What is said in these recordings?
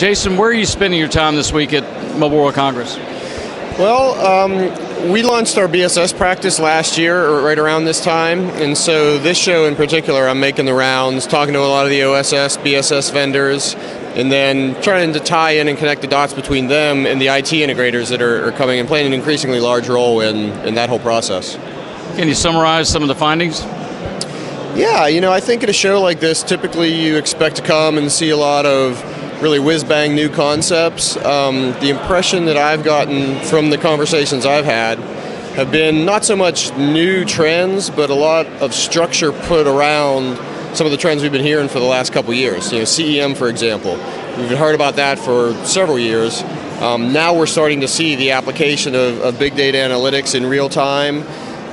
Jason, where are you spending your time this week at Mobile World Congress? Well, we launched our BSS practice last year, or right around this time, and so this show in particular, I'm making the rounds, talking to a lot of the OSS, BSS vendors, and then trying to tie in and connect the dots between them and the IT integrators that are coming and playing an increasingly large role in that whole process. Can you summarize some of the findings? Yeah, I think at a show like this, typically you expect to come and see a lot of really whiz-bang new concepts. The impression that I've gotten from the conversations I've had have been not so much new trends, but a lot of structure put around some of the trends we've been hearing for the last couple years. CEM, for example. We've heard about that for several years. Now we're starting to see the application of big data analytics in real time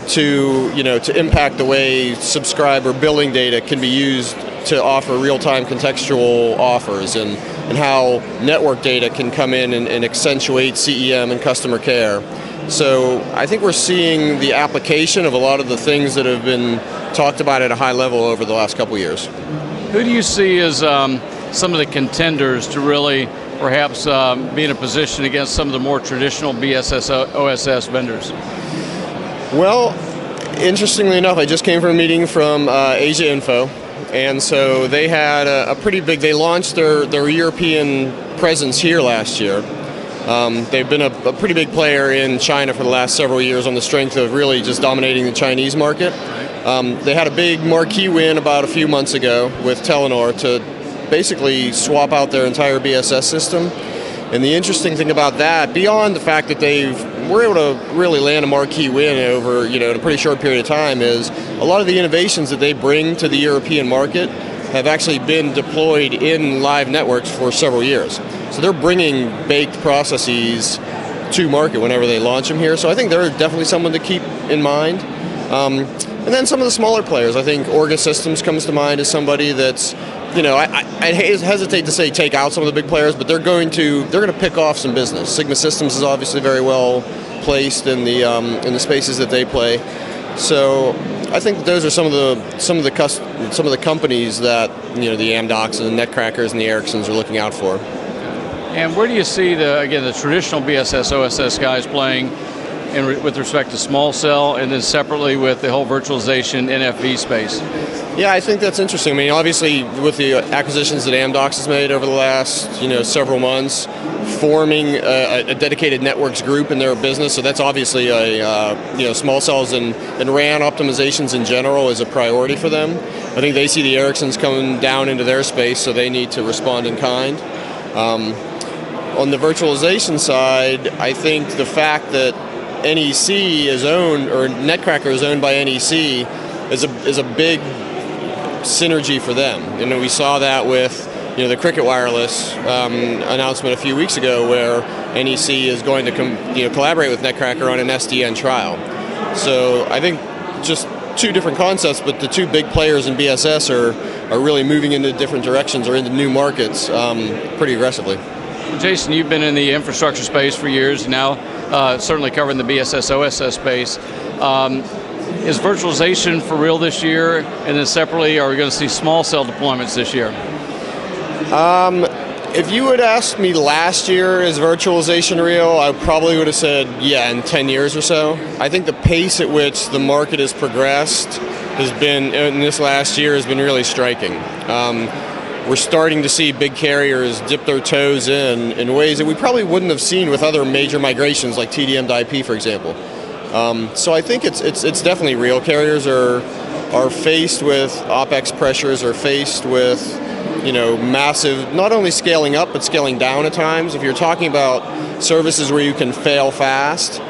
to impact the way subscriber billing data can be used to offer real-time contextual offers, and how network data can come in and accentuate CEM and customer care. So I think we're seeing the application of a lot of the things that have been talked about at a high level over the last couple of years. Who do you see as some of the contenders to really perhaps be in a position against some of the more traditional BSS OSS vendors? Well, interestingly enough, I just came from a meeting from Asia Info, and so they had they launched their European presence here last year. They've been a pretty big player in China for the last several years on the strength of really just dominating the Chinese market. They had a big marquee win about a few months ago with Telenor to basically swap out their entire BSS system. And the interesting thing about that, beyond the fact that they were able to really land a marquee win over, in a pretty short period of time, is a lot of the innovations that they bring to the European market have actually been deployed in live networks for several years. So they're bringing baked processes to market whenever they launch them here. So I think they're definitely someone to keep in mind. And then some of the smaller players, I think Orga Systems comes to mind as somebody that's, I hesitate to say take out some of the big players, but they're going to pick off some business. Sigma Systems is obviously very well placed in the spaces that they play. So I think those are some of the companies that the Amdocs and the Netcrackers and the Ericssons are looking out for. And where do you see the traditional BSS OSS guys playing with respect to small cell, and then separately with the whole virtualization NFV space? Yeah, I think that's interesting. I mean, obviously, with the acquisitions that Amdocs has made over the last several months, forming a dedicated networks group in their business. So that's obviously small cells and RAN optimizations in general is a priority for them. I think they see the Ericssons coming down into their space, so they need to respond in kind. On the virtualization side, I think the fact that NEC is owned, or Netcracker is owned by NEC, is a big synergy for them. We saw that with the Cricket Wireless announcement a few weeks ago, where NEC is going to collaborate with Netcracker on an SDN trial. So I think just two different concepts, but the two big players in BSS are really moving into different directions or into new markets pretty aggressively. Jason, you've been in the infrastructure space for years now, certainly covering the BSS OSS space. Is virtualization for real this year? And then separately, are we going to see small cell deployments this year? If you had asked me last year, is virtualization real, I probably would have said, yeah, in 10 years or so. I think the pace at which the market has progressed has been, in this last year, has been really striking. We're starting to see big carriers dip their toes in ways that we probably wouldn't have seen with other major migrations like TDM to IP, for example. So I think it's definitely real. Carriers are faced with OpEx pressures, are faced with massive, not only scaling up but scaling down at times. If you're talking about services where you can fail fast,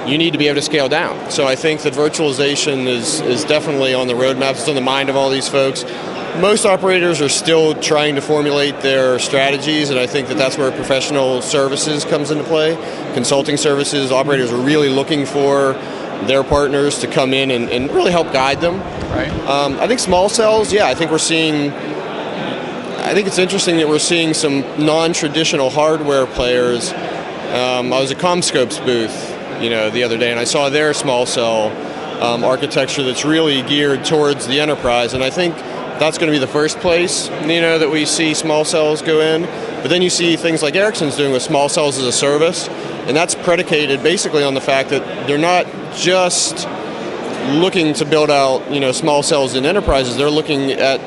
you need to be able to scale down. So I think that virtualization is definitely on the roadmap. It's on the mind of all these folks. Most operators are still trying to formulate their strategies, and I think that that's where professional services comes into play. Consulting services, operators are really looking for their partners to come in and really help guide them. Right. I think small cells, I think it's interesting that we're seeing some non-traditional hardware players. I was at CommScope's booth, the other day, and I saw their small cell architecture that's really geared towards the enterprise, and I think that's going to be the first place, that we see small cells go in. But then you see things like Ericsson's doing with small cells as a service, and that's predicated basically on the fact that they're not just looking to build out, small cells in enterprises. They're looking at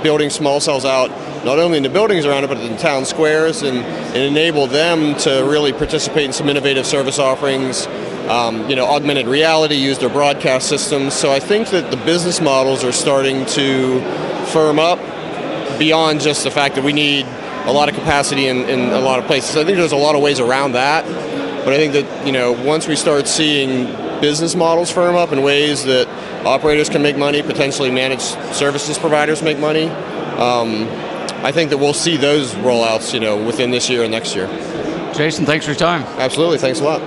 building small cells out not only in the buildings around it, but in town squares, and enable them to really participate in some innovative service offerings. Augmented reality, use their broadcast systems. So I think that the business models are starting to firm up beyond just the fact that we need a lot of capacity in a lot of places. So I think there's a lot of ways around that. But I think that, once we start seeing business models firm up in ways that operators can make money, potentially managed services providers make money, I think that we'll see those rollouts, within this year and next year. Jason, thanks for your time. Absolutely. Thanks a lot.